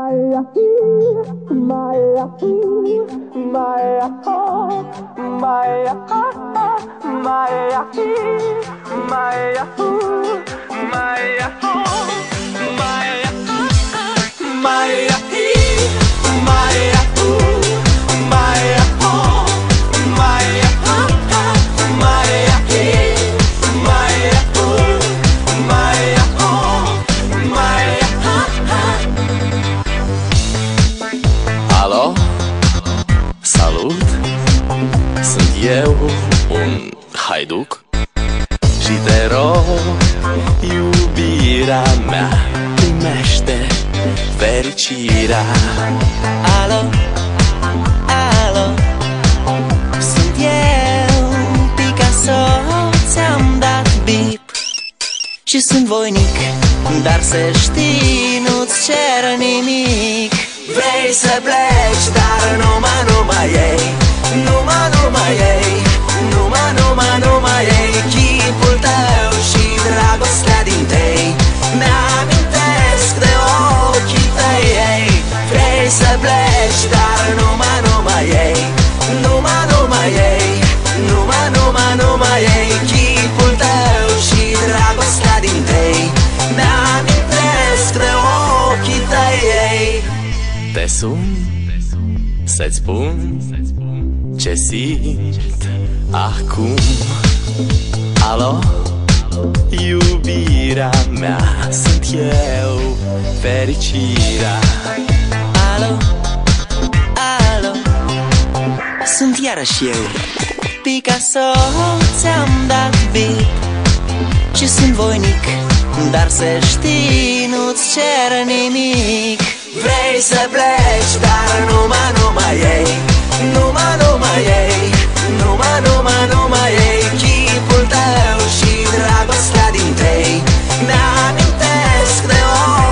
Maya, Maya, Maya, Maya, Maya, Maya, Maya, Alo, salut, sunt eu, un haiduc și te rog, iubirea mea, primește fericirea. Alo, alo, sunt eu, Picasso, ți-am dat bip și sunt voinic, dar să știi, nu-ți cer nimic. Vrei să pleci, dar numai ei, numai ei, numai ei, chipul tău și dragostea din tei mi-amintesc de ochii tăi, ei. Vrei să pleci, dar numai ei, numai ei, numai ei, chipul tău și dragostea din tei mi-amintesc de ochii tăi, ei. Te sun să-ți spun ce simt acum. Alo, iubirea mea, sunt eu, fericirea. Alo, alo, sunt iarăși eu, Picasso, ți-am dat bip și sunt voinic, dar să știi, nu-ți cer nimic. Vrei să pleci, dar numai ei, numai ei, numai ei, chipul tău și dragostea din tei mi-amintesc de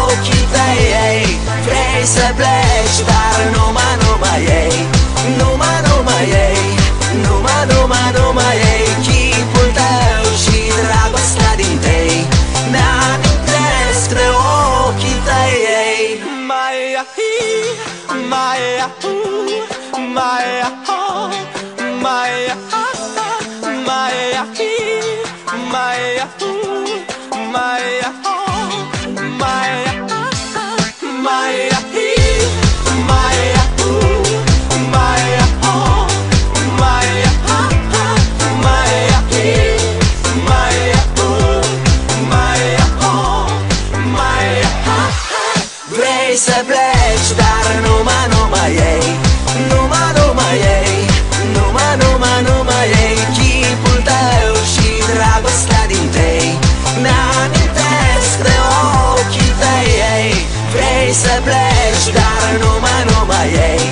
ochii tăi, ei. Vrei să pleci, dar numai ei, numai ei, numai ei, chipul tău și dragostea din tei mi-amintesc de ochii tăi, ei. Maya, Maya, Maya, Maya, Maya, Maya, Maya, Maya, Maya, Vrei să pleci, dar numai ei, numai ei, numai ei, chipul tău și dragostea din tei mi-amintesc de ochii tăi, ei. Vrei să pleci, dar numai ei,